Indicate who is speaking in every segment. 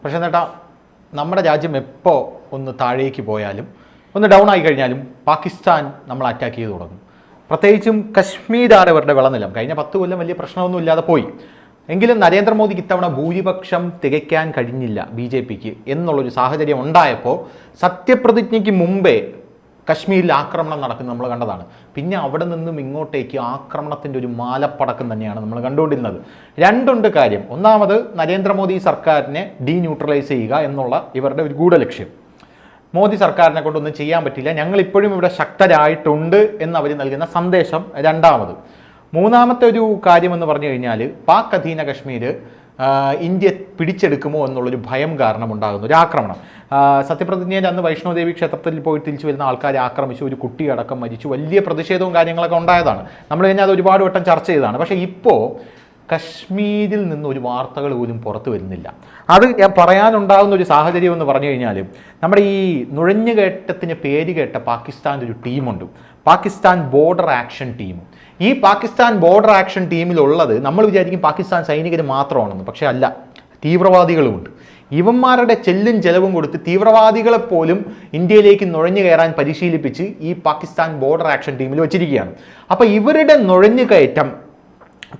Speaker 1: പക്ഷേ നേട്ടാ, നമ്മുടെ രാജ്യം എപ്പോൾ ഒന്ന് താഴേക്ക് പോയാലും ഒന്ന് ഡൗൺ ആയി കഴിഞ്ഞാലും പാകിസ്ഥാൻ നമ്മൾ അറ്റാക്ക് ചെയ്ത് തുടങ്ങും. പ്രത്യേകിച്ചും കശ്മീരാണ് ഇവരുടെ വിളനിലം. കഴിഞ്ഞ 10 കൊല്ലം വലിയ പ്രശ്നമൊന്നും ഇല്ലാതെ പോയി. എങ്കിലും നരേന്ദ്രമോദിക്ക് ഇത്തവണ ഭൂരിപക്ഷം തികയ്ക്കാൻ കഴിഞ്ഞില്ല BJPക്ക് എന്നുള്ളൊരു സാഹചര്യം ഉണ്ടായപ്പോൾ സത്യപ്രതിജ്ഞയ്ക്ക് മുമ്പേ കശ്മീരിൽ ആക്രമണം നടക്കുന്നത് നമ്മൾ കണ്ടതാണ്. പിന്നെ അവിടെ നിന്നും ഇങ്ങോട്ടേക്ക് ആക്രമണത്തിൻ്റെ ഒരു മാലപ്പടക്കം തന്നെയാണ് നമ്മൾ കണ്ടുകൊണ്ടിരുന്നത്. രണ്ടുണ്ട് കാര്യം. ഒന്നാമത്, നരേന്ദ്രമോദി സർക്കാരിനെ ഡീന്യൂട്രലൈസ് ചെയ്യുക എന്നുള്ള ഇവരുടെ ഒരു ഗൂഢലക്ഷ്യം. മോദി സർക്കാരിനെ കൊണ്ടൊന്നും ചെയ്യാൻ പറ്റില്ല, ഞങ്ങൾ ഇപ്പോഴും ഇവിടെ ശക്തരായിട്ടുണ്ട് എന്നവർ നൽകുന്ന സന്ദേശം രണ്ടാമത്. മൂന്നാമത്തെ ഒരു കാര്യമെന്ന് പറഞ്ഞു കഴിഞ്ഞാൽ, പാക് അധീന കശ്മീർ ഇന്ത്യ പിടിച്ചെടുക്കുമോ എന്നുള്ളൊരു ഭയം കാരണം ഉണ്ടാകുന്നു ഒരു ആക്രമണം. സത്യപ്രതിജ്ഞയിൽ അന്ന് വൈഷ്ണോദേവി ക്ഷേത്രത്തിൽ പോയി തിരിച്ചു വരുന്ന ആൾക്കാരെ ആക്രമിച്ചു, ഒരു കുട്ടിയടക്കം മരിച്ചു, വലിയ പ്രതിഷേധവും കാര്യങ്ങളൊക്കെ ഉണ്ടായതാണ്. നമ്മൾ കഴിഞ്ഞാൽ അത് ഒരുപാട് വട്ടം ചർച്ച ചെയ്തതാണ്. പക്ഷേ ഇപ്പോൾ കശ്മീരിൽ നിന്ന് ഒരു വാർത്തകൾ പോലും പുറത്തു വരുന്നില്ല. അത് ഞാൻ പറയാനുണ്ടാകുന്ന ഒരു സാഹചര്യം എന്ന് പറഞ്ഞു കഴിഞ്ഞാൽ, നമ്മുടെ ഈ നുഴഞ്ഞുകയറ്റത്തിന് പേര് കേട്ട പാകിസ്ഥാൻ്റെ ഒരു ടീമുണ്ട്, പാകിസ്ഥാൻ ബോർഡർ ആക്ഷൻ ടീം. ഈ പാകിസ്ഥാൻ ബോർഡർ ആക്ഷൻ ടീമിലുള്ളത് നമ്മൾ വിചാരിക്കും പാകിസ്ഥാൻ സൈനികർ മാത്രമാണെന്ന്. പക്ഷേ അല്ല, തീവ്രവാദികളുമുണ്ട്. ഇവന്മാരുടെ ചെല്ലും ചെലവും കൊടുത്ത് തീവ്രവാദികളെപ്പോലും ഇന്ത്യയിലേക്ക് നുഴഞ്ഞു കയറാൻ പരിശീലിപ്പിച്ച് ഈ പാകിസ്ഥാൻ ബോർഡർ ആക്ഷൻ ടീമിൽ വെച്ചിരിക്കുകയാണ്. അപ്പോൾ ഇവരുടെ നുഴഞ്ഞു കയറ്റം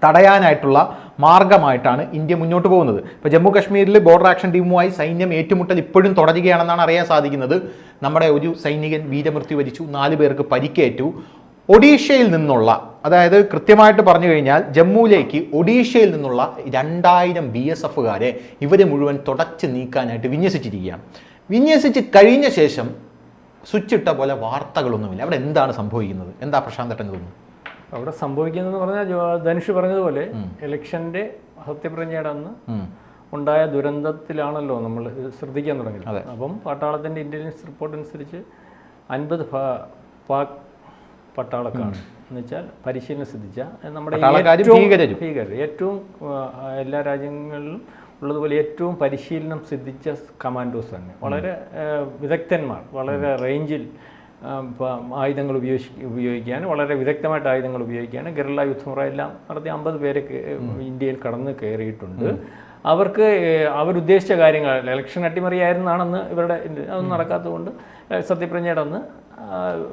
Speaker 1: തടയാനായിട്ടുള്ള മാർഗമായിട്ടാണ് ഇന്ത്യ മുന്നോട്ട് പോകുന്നത്. ഇപ്പോൾ ജമ്മു കാശ്മീരിൽ ബോർഡർ ആക്ഷൻ ടീമുമായി സൈന്യം ഏറ്റുമുട്ടൽ ഇപ്പോഴും തുടരുകയാണെന്നാണ് അറിയാൻ സാധിക്കുന്നത്. നമ്മുടെ ഒരു സൈനികൻ വീരമൃത്യു വരിച്ചു, 4 പേർക്ക് പരിക്കേറ്റു. ഒഡീഷയിൽ നിന്നുള്ള, അതായത് കൃത്യമായിട്ട് പറഞ്ഞു കഴിഞ്ഞാൽ ജമ്മുവിലേക്ക് ഒഡീഷയിൽ നിന്നുള്ള 2000 BSFകാരെ ഇവരെ മുഴുവൻ തുടച്ച് നീക്കാനായിട്ട് വിന്യസിച്ചിരിക്കുകയാണ്. വിന്യസിച്ച് കഴിഞ്ഞ ശേഷം സ്വിച്ച് ഇട്ട പോലെ വാർത്തകളൊന്നുമില്ല. അവിടെ എന്താണ് സംഭവിക്കുന്നത്? എന്താ പ്രശാന്തട്ടൻ തോന്നുന്നു?
Speaker 2: അവിടെ സംഭവിക്കുന്നതെന്ന് പറഞ്ഞാൽ ധനുഷ് പറഞ്ഞതുപോലെ ഇലക്ഷൻ്റെ സത്യപ്രതിജ്ഞയുടെ അന്ന് ഉണ്ടായ ദുരന്തത്തിലാണല്ലോ നമ്മൾ ശ്രദ്ധിക്കാൻ തുടങ്ങിയത്. അപ്പം പട്ടാളത്തിൻ്റെ ഇൻ്റലിജൻസ് റിപ്പോർട്ട് അനുസരിച്ച് 50 പാക് പട്ടാളക്കാണ് എന്ന് വെച്ചാൽ പരിശീലനം സിദ്ധിച്ച നമ്മുടെ ഏറ്റവും എല്ലാ രാജ്യങ്ങളിലും ഉള്ളതുപോലെ ഏറ്റവും പരിശീലനം സിദ്ധിച്ച കമാൻഡോസ് തന്നെ, വളരെ വിദഗ്ധന്മാർ, വളരെ റേഞ്ചിൽ ആയുധങ്ങൾ ഉപയോഗിക്കാൻ, വളരെ വിദഗ്ധമായിട്ട് ആയുധങ്ങൾ ഉപയോഗിക്കാൻ ഗറില്ല യുദ്ധമുറ എല്ലാം നടത്തി 50 പേരെ ഇന്ത്യയിൽ കടന്ന് കയറിയിട്ടുണ്ട്. അവർക്ക് അവരുദ്ദേശിച്ച കാര്യങ്ങൾ, ഇലക്ഷൻ അട്ടിമറിയായിരുന്നാണെന്ന് ഇവരുടെ അതൊന്നും നടക്കാത്തതുകൊണ്ട് സത്യപ്രതിജ്ഞയുടെ അന്ന്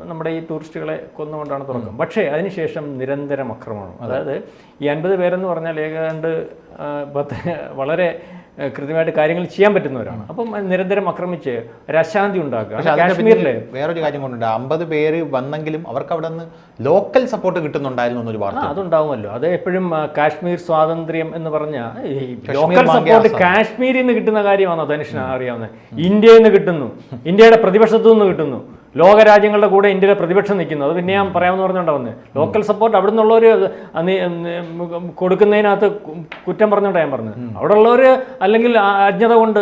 Speaker 2: നമ്മുടെ ഈ ടൂറിസ്റ്റുകളെ കൊന്നുകൊണ്ടാണ് തുടക്കം. പക്ഷേ അതിനുശേഷം നിരന്തരം ആക്രമണം. അതായത് ഈ 50 പേരെന്ന് പറഞ്ഞാൽ ഏതാണ്ട് വളരെ കൃത്യമായിട്ട് കാര്യങ്ങൾ ചെയ്യാൻ പറ്റുന്നവരാണ്. അപ്പം നിരന്തരം ആക്രമിച്ച് ഒരു അശാന്തി ഉണ്ടാക്കുക. കാശ്മീരിലെ
Speaker 1: വേറൊരു കാര്യം കൊണ്ടുണ്ട്, 50 പേര് വന്നെങ്കിലും അവർക്ക് അവിടെ നിന്ന് ലോക്കൽ സപ്പോർട്ട് കിട്ടുന്നുണ്ടായിരുന്നു എന്നൊരു വാർത്ത.
Speaker 2: അതുണ്ടാവുമല്ലോ. അത് എപ്പോഴും കാശ്മീർ സ്വാതന്ത്ര്യം എന്ന് പറഞ്ഞാൽ ലോക്കൽ സപ്പോർട്ട് കാശ്മീരിൽ നിന്ന് കിട്ടുന്ന കാര്യമാണോ ധനുഷിന് അറിയാവുന്നത്? ഇന്ത്യയിൽ നിന്ന് കിട്ടുന്നു, ഇന്ത്യയുടെ പ്രതിപക്ഷത്തു നിന്ന് കിട്ടുന്നു, ലോകരാജ്യങ്ങളുടെ കൂടെ ഇന്ത്യയിലെ പ്രതിപക്ഷം നിൽക്കുന്നു. അത് പിന്നെ ഞാൻ പറയാമെന്ന് പറഞ്ഞുകൊണ്ടാവുന്നത്. ലോക്കൽ സപ്പോർട്ട് അവിടെ നിന്നുള്ളവർ കൊടുക്കുന്നതിനകത്ത് കുറ്റം പറഞ്ഞുകൊണ്ടാണ് ഞാൻ പറഞ്ഞത്. അവിടെ ഉള്ളവർ അല്ലെങ്കിൽ അജ്ഞത കൊണ്ട്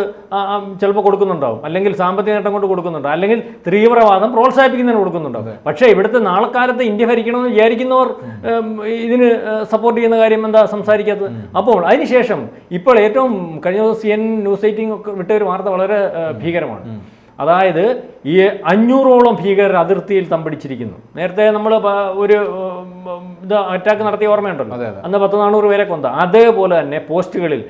Speaker 2: ചിലപ്പോൾ കൊടുക്കുന്നുണ്ടാവും, അല്ലെങ്കിൽ സാമ്പത്തിക നേട്ടം കൊണ്ട് കൊടുക്കുന്നുണ്ടാവും, അല്ലെങ്കിൽ തീവ്രവാദം പ്രോത്സാഹിപ്പിക്കുന്നതിന് കൊടുക്കുന്നുണ്ടാവും. പക്ഷേ ഇവിടുത്തെ നാളെക്കാലത്ത് ഇന്ത്യ ഭരിക്കണമെന്ന് വിചാരിക്കുന്നവർ ഇതിന് സപ്പോർട്ട് ചെയ്യുന്ന കാര്യം എന്താ സംസാരിക്കാത്തത്? അപ്പോൾ അതിനുശേഷം ഇപ്പോൾ ഏറ്റവും കഴിഞ്ഞ ദിവസം CNN ന്യൂസ് 18 ഒക്കെ വിട്ട ഒരു വാർത്ത വളരെ ഭീകരമാണ്. അതായത് ഈ 500ഓളം ഭീകരർ അതിർത്തിയിൽ തമ്പടിച്ചിരിക്കുന്നു. നേരത്തെ നമ്മൾ ഒരു അറ്റാക്ക് നടത്തിയ ഓർമ്മയുണ്ടല്ലോ, അന്ന് 100-400 പേരെ കൊന്ന. അതേപോലെ തന്നെ പോസ്റ്റുകളിൽ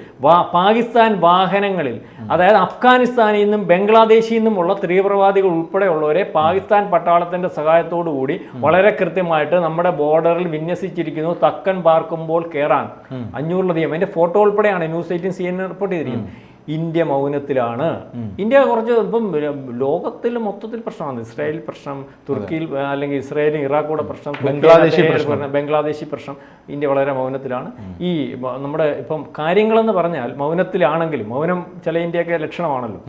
Speaker 2: പാകിസ്ഥാൻ വാഹനങ്ങളിൽ, അതായത് അഫ്ഗാനിസ്ഥാനിൽ നിന്നും ബംഗ്ലാദേശിൽ നിന്നുമുള്ള തീവ്രവാദികൾ ഉൾപ്പെടെയുള്ളവരെ പാകിസ്ഥാൻ പട്ടാളത്തിന്റെ സഹായത്തോടു കൂടി വളരെ കൃത്യമായിട്ട് നമ്മുടെ ബോർഡറിൽ വിന്യസിച്ചിരിക്കുന്നു. തക്കൻ പാർക്കുമ്പോൾ കയറാൻ 500-ലധികം. അതിന്റെ ഫോട്ടോ ഉൾപ്പെടെയാണ് ന്യൂസ് 18 CNN റിപ്പോർട്ട് ചെയ്തിരിക്കുന്നത്. ഇന്ത്യ മൗനത്തിലാണ്. ഇന്ത്യ കുറച്ച് ഇപ്പം ലോകത്തിൽ മൊത്തത്തിൽ പ്രശ്നമാണ്. ഇസ്രായേൽ പ്രശ്നം, തുർക്കിയിൽ അല്ലെങ്കിൽ ഇസ്രായേലും ഇറാഖൂടെ പ്രശ്നം, ബംഗ്ലാദേശി പ്രശ്നം, ഇന്ത്യ വളരെ മൗനത്തിലാണ്. ഈ നമ്മുടെ ഇപ്പം കാര്യങ്ങളെന്ന് പറഞ്ഞാൽ മൗനത്തിലാണെങ്കിലും, മൗനം ചില ഇന്ത്യയൊക്കെ ലക്ഷണമാണല്ലോ,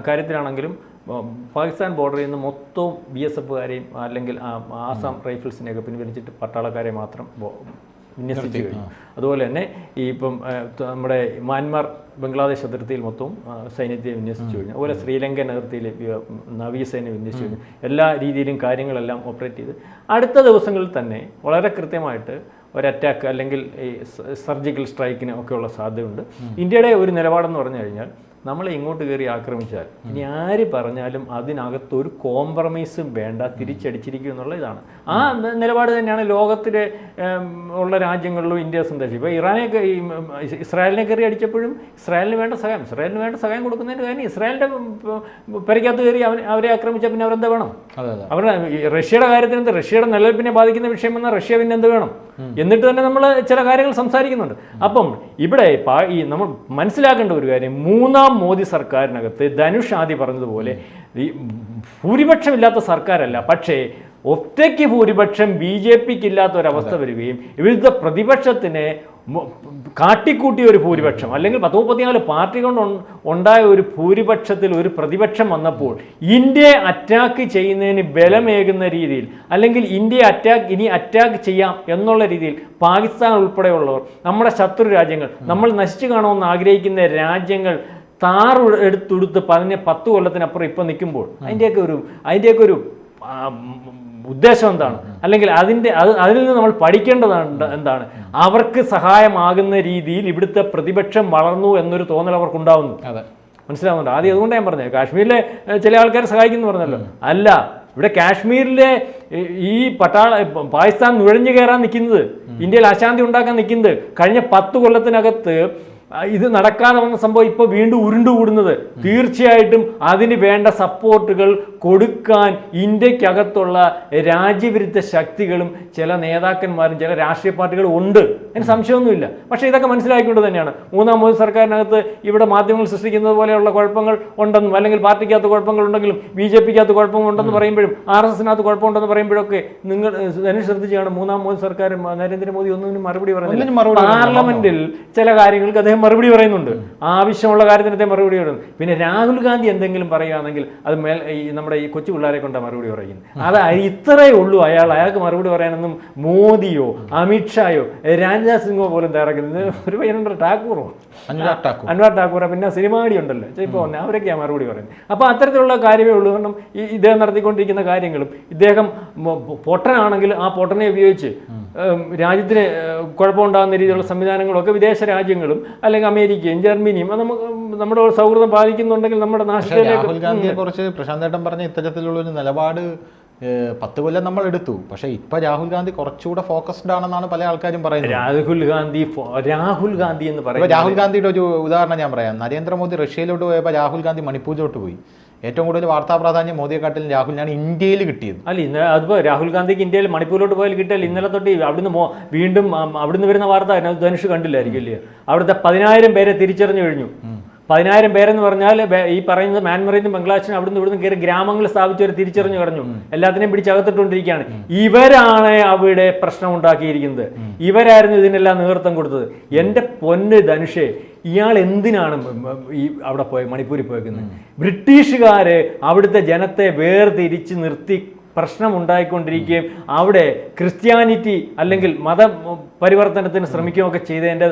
Speaker 2: കാര്യത്തിലാണെങ്കിലും പാകിസ്ഥാൻ ബോർഡറിൽ നിന്ന് മൊത്തവും BSFകാരെയും അല്ലെങ്കിൽ ആസാം റൈഫിൾസിനെയൊക്കെ പിൻവലിച്ചിട്ട് പട്ടാളക്കാരെ മാത്രം വിന്യസിച്ചു കഴിഞ്ഞു. അതുപോലെ തന്നെ ഈ ഇപ്പം നമ്മുടെ മ്യാൻമാർ ബംഗ്ലാദേശ് അതിർത്തിയിൽ മൊത്തവും സൈന്യത്തെ വിന്യസിച്ചു കഴിഞ്ഞു. അതുപോലെ ശ്രീലങ്കൻ അതിർത്തിയിൽ നാവികസേന വിന്യസിച്ചു കഴിഞ്ഞു. എല്ലാ രീതിയിലും കാര്യങ്ങളെല്ലാം ഓപ്പറേറ്റ് ചെയ്ത് അടുത്ത ദിവസങ്ങളിൽ തന്നെ വളരെ കൃത്യമായിട്ട് ഒരു അറ്റാക്ക് അല്ലെങ്കിൽ ഈ സർജിക്കൽ സ്ട്രൈക്കിന് ഒക്കെയുള്ള സാധ്യതയുണ്ട്. ഇന്ത്യയുടെ ഒരു നിലപാടെന്ന് പറഞ്ഞു കഴിഞ്ഞാൽ നമ്മളെ ഇങ്ങോട്ട് കയറി ആക്രമിച്ചാൽ ഇനി ആര് പറഞ്ഞാലും അതിനകത്തൊരു കോംപ്രമൈസും വേണ്ട, തിരിച്ചടിച്ചിരിക്കും എന്നുള്ള ഇതാണ്. ആ നിലപാട് തന്നെയാണ് ലോകത്തിലെ ഉള്ള രാജ്യങ്ങളിലും ഇന്ത്യ സന്ദേശം. ഇപ്പോൾ ഇറാനെയൊക്കെ ഇസ്രായേലിനെ കയറി അടിച്ചപ്പോഴും ഇസ്രായേലിന് വേണ്ട സഹായം കൊടുക്കുന്നതിന് കാര്യം ഇസ്രായേലിൻ്റെ പരിക്കകത്ത് കയറി അവരെ ആക്രമിച്ചാൽ പിന്നെ അവരെന്താ വേണം? അവരുടെ റഷ്യയുടെ കാര്യത്തിന് റഷ്യയുടെ നിലനിൽപ്പിനെ ബാധിക്കുന്ന വിഷയം വന്നാൽ റഷ്യ പിന്നെ എന്ത് വേണം? എന്നിട്ട് തന്നെ നമ്മൾ ചില കാര്യങ്ങൾ സംസാരിക്കുന്നുണ്ട്. അപ്പം ഇവിടെ ഈ നമ്മൾ മനസ്സിലാക്കേണ്ട ഒരു കാര്യം, മൂന്നാം മോദി സർക്കാരിനകത്ത് ധനുഷ് ആദി പറഞ്ഞതുപോലെ ഈ ഭൂരിപക്ഷമില്ലാത്ത സർക്കാരല്ല, പക്ഷേ ഒറ്റയ്ക്ക് ഭൂരിപക്ഷം BJPക്ക് ഇല്ലാത്ത ഒരവസ്ഥ വരികയും ഇവിടുത്തെ പ്രതിപക്ഷത്തിന് കാട്ടിക്കൂട്ടിയ ഒരു ഭൂരിപക്ഷം അല്ലെങ്കിൽ 34 പാർട്ടി കൊണ്ട് ഉണ്ടായ ഒരു ഭൂരിപക്ഷത്തിൽ ഒരു പ്രതിപക്ഷം വന്നപ്പോൾ ഇന്ത്യയെ അറ്റാക്ക് ചെയ്യുന്നതിന് ബലമേകുന്ന രീതിയിൽ അല്ലെങ്കിൽ ഇന്ത്യയെ ഇനി അറ്റാക്ക് ചെയ്യാം എന്നുള്ള രീതിയിൽ പാകിസ്ഥാൻ ഉൾപ്പെടെയുള്ളവർ, നമ്മുടെ ശത്രു രാജ്യങ്ങൾ, നമ്മൾ നശിച്ചു കാണുമെന്ന് ആഗ്രഹിക്കുന്ന രാജ്യങ്ങൾ എടുത്തെടുത്ത് 10 കൊല്ലത്തിനപ്പുറം ഇപ്പം നിൽക്കുമ്പോൾ അതിൻ്റെയൊക്കെ ഒരു ഉദ്ദേശം എന്താണ്? അല്ലെങ്കിൽ അതിൽ നിന്ന് നമ്മൾ പഠിക്കേണ്ടതാണ് എന്താണ്? അവർക്ക് സഹായമാകുന്ന രീതിയിൽ ഇവിടുത്തെ പ്രതിപക്ഷം വളർന്നു എന്നൊരു തോന്നൽ അവർക്കുണ്ടാവുന്നു. മനസ്സിലാവുന്നുണ്ട്? ആദ്യം അതുകൊണ്ട് ഞാൻ പറഞ്ഞത് കാശ്മീരിലെ ചില ആൾക്കാരെ സഹായിക്കുന്നു പറഞ്ഞല്ലോ. അല്ല, ഇവിടെ കാശ്മീരിലെ ഈ പാകിസ്ഥാൻ നുഴഞ്ഞു കയറാൻ നിൽക്കുന്നത്, ഇന്ത്യയിൽ അശാന്തി ഉണ്ടാക്കാൻ നിൽക്കുന്നത്, കഴിഞ്ഞ 10 കൊല്ലത്തിനകത്ത് ഇത് നടക്കാതെ വന്ന സംഭവം ഇപ്പോൾ വീണ്ടും ഉരുണ്ടുകൂടുന്നത്, തീർച്ചയായിട്ടും അതിന് വേണ്ട സപ്പോർട്ടുകൾ കൊടുക്കാൻ ഇന്ത്യക്കകത്തുള്ള രാജ്യവിരുദ്ധ ശക്തികളും ചില നേതാക്കന്മാരും ചില രാഷ്ട്രീയ പാർട്ടികളും ഉണ്ട്, അതിന് സംശയമൊന്നുമില്ല. പക്ഷേ ഇതൊക്കെ മനസ്സിലാക്കിക്കൊണ്ട് തന്നെയാണ് മൂന്നാം മോദി സർക്കാരിനകത്ത് ഇവിടെ മാധ്യമങ്ങൾ സൃഷ്ടിക്കുന്നത് പോലെയുള്ള കുഴപ്പങ്ങൾ ഉണ്ടെന്നും അല്ലെങ്കിൽ പാർട്ടിക്കകത്ത് കുഴപ്പങ്ങളുണ്ടെങ്കിലും BJPക്കകത്ത് കുഴപ്പമുണ്ടെന്ന് പറയുമ്പോഴും RSSനകത്ത് കുഴപ്പമുണ്ടെന്ന് പറയുമ്പോഴൊക്കെ നിങ്ങൾ തന്നെ ശ്രദ്ധിച്ചാണ് മൂന്നാം മോദി സർക്കാർ നരേന്ദ്രമോദി ഒന്നിനും മറുപടി പറയുന്നില്ല. പാർലമെന്റിൽ ചില കാര്യങ്ങൾക്ക് അദ്ദേഹം മറുപടി പറയുന്നുണ്ട്, ആവശ്യമുള്ള കാര്യത്തിന് അദ്ദേഹം മറുപടി പറയുന്നു. പിന്നെ രാഹുൽ ഗാന്ധി എന്തെങ്കിലും പറയുകയാണെങ്കിൽ അത് നമ്മുടെ ഈ കൊച്ചു പിള്ളേരെ കൊണ്ടാണ് മറുപടി പറയുന്നത്. അത് ഇത്രയേ ഉള്ളൂ. അയാൾക്ക് മറുപടി പറയാനൊന്നും മോദിയോ അമിത്ഷായോ രാജ്നാഥ് സിംഗോ പോലും തയ്യാറാക്കുന്നത്. ഒരു പയ്യനുണ്ട് അനുരാഗ് ഠാക്കൂർ, പിന്നെ സിനിമാടി ഉണ്ടല്ലോ ഇപ്പോൾ അവരൊക്കെയാണ് മറുപടി പറയുന്നത്. അപ്പോൾ അത്തരത്തിലുള്ള കാര്യമേ ഉള്ളൂ. കാരണം ഇദ്ദേഹം നടത്തിക്കൊണ്ടിരിക്കുന്ന കാര്യങ്ങളും ഇദ്ദേഹം പൊട്ടനാണെങ്കിൽ ആ പൊട്ടനെ ഉപയോഗിച്ച് രാജ്യത്തിന് കുഴപ്പമുണ്ടാകുന്ന രീതിയിലുള്ള സംവിധാനങ്ങളൊക്കെ വിദേശ രാജ്യങ്ങളും അല്ലെങ്കിൽ അമേരിക്കയും ജർമ്മനിയും നമ്മുടെ സൗഹൃദം ബാധിക്കുന്നുണ്ടെങ്കിൽ നമ്മുടെ നാശത്തിലേക്ക്.
Speaker 1: രാഹുൽ ഗാന്ധിയെ കുറിച്ച് പ്രശാന്ത് ഏട്ടൻ പറഞ്ഞ ഇത്തരത്തിലുള്ള ഒരു നിലപാട് 10 കൊല്ലം നമ്മൾ എടുത്തു. പക്ഷേ ഇപ്പൊ രാഹുൽ ഗാന്ധി കുറച്ചുകൂടെ ഫോക്കസ്ഡ് ആണെന്നാണ് പല ആൾക്കാരും പറയുന്നത്.
Speaker 2: രാഹുൽ ഗാന്ധി എന്ന് പറയുന്നത്,
Speaker 1: രാഹുൽ ഗാന്ധിയുടെ ഒരു ഉദാഹരണം ഞാൻ പറയാം. നരേന്ദ്രമോദി റഷ്യയിലോട്ട് പോയപ്പോൾ രാഹുൽ ഗാന്ധി മണിപ്പൂരിലോട്ട് പോയി. ഏറ്റവും കൂടുതൽ വാർത്താ പ്രാധാന്യം മോദിയെക്കാട്ടിലും രാഹുലിനാണ് ഇന്ത്യയിൽ കിട്ടിയത്.
Speaker 2: അല്ല, അതിപ്പോൾ രാഹുൽ ഗാന്ധിക്ക് ഇന്ത്യയിൽ മണിപ്പൂരിലോട്ട് പോയാൽ കിട്ടിയാൽ ഇന്നലെ തൊട്ട് അവിടുന്ന് വീണ്ടും അവിടുന്ന് വരുന്ന വാർത്ത ധനുഷ് കണ്ടില്ലായിരിക്കും അല്ലേ? അവിടുത്തെ 10,000 പേരെ തിരിച്ചറിഞ്ഞു കഴിഞ്ഞു. 10,000 പേരെന്ന് പറഞ്ഞാൽ ഈ പറയുന്നത് മ്യാൻമറിൽ നിന്ന് ബംഗ്ലാദേശിന് അവിടുന്ന് ഇവിടുന്ന് കയറി ഗ്രാമങ്ങൾ സ്ഥാപിച്ചവർ തിരിച്ചറിഞ്ഞു കഴിഞ്ഞു. എല്ലാത്തിനെയും പിടിച്ചകത്തിട്ടുകൊണ്ടിരിക്കുകയാണ്. ഇവരാണ് അവിടെ പ്രശ്നം ഉണ്ടാക്കിയിരിക്കുന്നത്. ഇവരായിരുന്നു ഇതിനെല്ലാം നേതൃത്വം കൊടുത്തത്. എൻ്റെ പൊന്ന് ധനുഷേ, ഇയാൾ എന്തിനാണ് അവിടെ മണിപ്പൂരിൽ പോയേക്കുന്നത്? ബ്രിട്ടീഷുകാര് അവിടുത്തെ ജനത്തെ വേർതിരിച്ച് നിർത്തി പ്രശ്നം ഉണ്ടായിക്കൊണ്ടിരിക്കുകയും അവിടെ ക്രിസ്ത്യാനിറ്റി അല്ലെങ്കിൽ മത പരിവർത്തനത്തിന് ശ്രമിക്കുകയൊക്കെ ചെയ്തതിൻ്റെ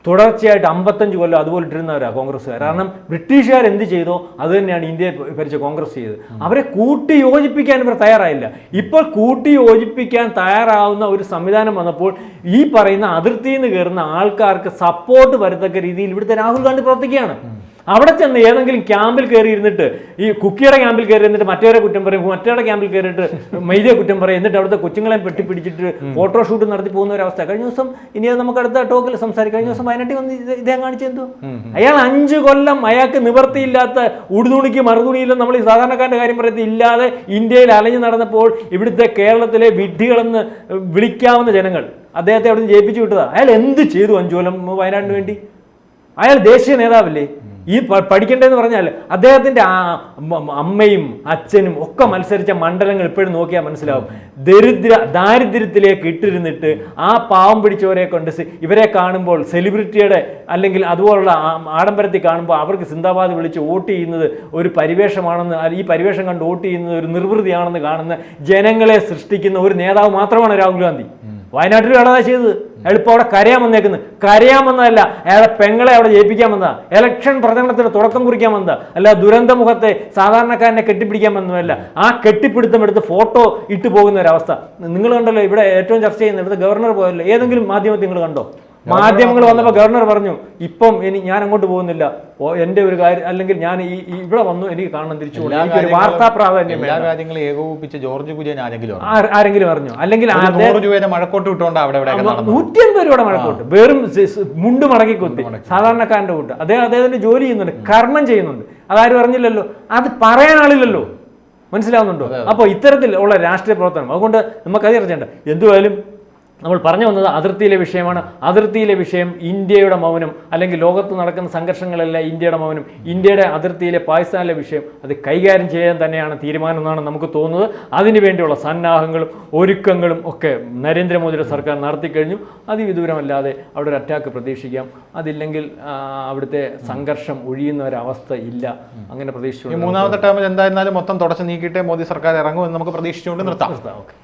Speaker 2: തുടർച്ചയായിട്ട് 55 കൊല്ലം അതുപോലെ ഇട്ടിരുന്നവരാണ് കോൺഗ്രസ്സുകാർ. കാരണം ബ്രിട്ടീഷുകാർ എന്ത് ചെയ്തോ അത് തന്നെയാണ് ഇന്ത്യയെ ഭരിച്ച കോൺഗ്രസ് ചെയ്തത്. അവരെ കൂട്ടി യോജിപ്പിക്കാൻ ഇവർ തയ്യാറായില്ല. ഇപ്പോൾ കൂട്ടി യോജിപ്പിക്കാൻ തയ്യാറാവുന്ന ഒരു സംവിധാനം വന്നപ്പോൾ ഈ പറയുന്ന അതിർത്തിയിൽ നിന്ന് കയറുന്ന ആൾക്കാർക്ക് സപ്പോർട്ട് വരത്തക്ക രീതിയിൽ ഇവിടുത്തെ രാഹുൽ ഗാന്ധി പ്രവർത്തിക്കുകയാണ്. അവിടെ ചെന്ന് ഏതെങ്കിലും ക്യാമ്പിൽ കയറി ഇരുന്നിട്ട് ഈ കുക്കിയുടെ ക്യാമ്പിൽ കയറി ഇരുന്നിട്ട് മറ്റവരെ കുറ്റം പറയും, മറ്റവരുടെ ക്യാമ്പിൽ കയറിയിട്ട് മൈദയെ കുറ്റം പറയും, എന്നിട്ട് അവിടുത്തെ കൊച്ചുങ്ങളെ പെട്ടിപ്പിടിച്ചിട്ട് ഫോട്ടോഷൂട്ട് നടത്തി പോകുന്ന ഒരു അവസ്ഥ. കഴിഞ്ഞ ദിവസം ഇനി അത് നമുക്ക് അടുത്ത ടോക്കിൽ സംസാരിക്കും. കഴിഞ്ഞ ദിവസം വയനാട്ടിൽ വന്ന് ഇദ്ദേഹം കാണിച്ചെന്തോ, അയാൾ 5 കൊല്ലം അയാൾക്ക് നിവർത്തിയില്ലാത്ത ഉടുതുണിക്ക് മറുതുണിയില്ലെന്ന് നമ്മൾ ഈ സാധാരണക്കാരൻ്റെ കാര്യം പറയത്തില്ല ഇല്ലാതെ ഇന്ത്യയിൽ അലഞ്ഞു നടന്നപ്പോൾ ഇവിടുത്തെ കേരളത്തിലെ വിഡ്ഢികളെന്ന് വിളിക്കാവുന്ന ജനങ്ങൾ അദ്ദേഹത്തെ അവിടെ നിന്ന് ജയിപ്പിച്ചു വിട്ടതാണ്. അയാൾ എന്ത് ചെയ്തു 5 കൊല്ലം വയനാടിന് വേണ്ടി? അയാൾ ദേശീയ നേതാവല്ലേ? ഈ പഠിക്കേണ്ടതെന്ന് പറഞ്ഞാൽ അദ്ദേഹത്തിൻ്റെ അമ്മയും അച്ഛനും ഒക്കെ മത്സരിച്ച മണ്ഡലങ്ങൾ ഇപ്പോഴും നോക്കിയാൽ മനസ്സിലാവും. ദാരിദ്ര്യത്തിലേക്ക് ഇട്ടിരുന്നിട്ട് ആ പാവം പിടിച്ചവരെ കൊണ്ട് ഇവരെ കാണുമ്പോൾ സെലിബ്രിറ്റിയുടെ അല്ലെങ്കിൽ അതുപോലുള്ള ആഡംബരത്തിൽ കാണുമ്പോൾ അവർക്ക് സിന്ദാബാദ് വിളിച്ച് വോട്ട് ചെയ്യുന്നത് ഒരു പരിവേഷമാണെന്ന്, ഈ പരിവേഷം കണ്ട് വോട്ട് ചെയ്യുന്നത് ഒരു നിർവൃതിയാണെന്ന് കാണുന്ന ജനങ്ങളെ സൃഷ്ടിക്കുന്ന ഒരു നേതാവ് മാത്രമാണ് രാഹുൽ ഗാന്ധി. വയനാട്ടിൽ അയാളാ ചെയ്തത്. എളുപ്പം അവിടെ കരയാൻ വന്നേക്കുന്നത്. കരയാൻ വന്നതല്ല, അയാളെ പെങ്ങളെ അവിടെ ജയിപ്പിക്കാൻ വന്നതാ. ഇലക്ഷൻ പ്രചരണത്തിന് തുടക്കം കുറിക്കാൻ വന്നതാ. അല്ല ദുരന്തമുഖത്തെ സാധാരണക്കാരനെ കെട്ടിപ്പിടിക്കാൻ വന്നതല്ല. ആ കെട്ടിപ്പിടുത്തം എടുത്ത് ഫോട്ടോ ഇട്ടു പോകുന്ന ഒരവസ്ഥ നിങ്ങൾ കണ്ടല്ലോ. ഇവിടെ ഏറ്റവും ചർച്ച ചെയ്യുന്ന ഇവിടുത്തെ ഗവർണർ പോയല്ലോ, ഏതെങ്കിലും മാധ്യമത്തിൽ നിങ്ങൾ കണ്ടോ? മാധ്യമങ്ങൾ വന്നപ്പോൾ ഗവർണർ പറഞ്ഞു ഇപ്പം ഞാൻ അങ്ങോട്ട് പോകുന്നില്ല, എൻ്റെ ഒരു കാര്യം അല്ലെങ്കിൽ ഞാൻ ഇവിടെ വന്നു എനിക്ക് കാണണം തിരിച്ചു പോകുന്നു, എനിക്കൊരു വാർത്താ പ്രാധാന്യം
Speaker 1: എല്ലാ കാര്യങ്ങളും ഏകോപിപ്പിച്ച് ജോർജ് കുര്യൻ
Speaker 2: ആരെങ്കിലും അറിഞ്ഞു, അല്ലെങ്കിൽ
Speaker 1: 100 രൂപയുടെ മഴക്കോട്ട് വിട്ടുകൊണ്ട് അവിടെ
Speaker 2: 150 രൂപയുടെ മഴക്കോട്ട് വെറും മുണ്ട് മടക്കി കുത്തി സാധാരണക്കാരൻ്റെ കൂട്ട് അദ്ദേഹത്തിന്റെ ജോലി ചെയ്യുന്നുണ്ട്, കർമ്മം ചെയ്യുന്നുണ്ട്, അതാരും അറിഞ്ഞില്ലല്ലോ, അത് പറയാൻ ആളില്ലല്ലോ. മനസ്സിലാവുന്നുണ്ടോ? അപ്പോൾ ഇത്തരത്തിൽ ഉള്ള രാഷ്ട്രീയ പ്രവർത്തനം അതുകൊണ്ട് നമുക്കറിയണ്ട. എന്തുവായാലും നമ്മൾ പറഞ്ഞു വന്നത് അതിർത്തിയിലെ വിഷയമാണ്. അതിർത്തിയിലെ വിഷയം ഇന്ത്യയുടെ മൗനം, അല്ലെങ്കിൽ ലോകത്ത് നടക്കുന്ന സംഘർഷങ്ങളല്ല ഇന്ത്യയുടെ മൗനം, ഇന്ത്യയുടെ അതിർത്തിയിലെ പാകിസ്ഥാനിലെ വിഷയം അത് കൈകാര്യം ചെയ്യാൻ തന്നെയാണ് തീരുമാനം എന്നാണ് നമുക്ക് തോന്നുന്നത്. അതിനുവേണ്ടിയുള്ള സന്നാഹങ്ങളും ഒരുക്കങ്ങളും ഒക്കെ നരേന്ദ്രമോദിയുടെ സർക്കാർ നടത്തിക്കഴിഞ്ഞു. അതിവിദൂരമല്ലാതെ അവിടെ ഒരു അറ്റാക്ക് പ്രതീക്ഷിക്കാം. അതില്ലെങ്കിൽ അവിടുത്തെ സംഘർഷം ഒഴിയുന്ന ഒരവസ്ഥ ഇല്ല. അങ്ങനെ പ്രതീക്ഷിച്ചു.
Speaker 1: മൂന്നാമത്തെ ടേമിൽ എന്തായിരുന്നാലും മൊത്തം തുടച്ചു നീക്കിയിട്ടേ മോദി സർക്കാർ ഇറങ്ങുമെന്ന് നമുക്ക് പ്രതീക്ഷിച്ചുകൊണ്ട് നിർത്താം.
Speaker 2: ഓക്കെ.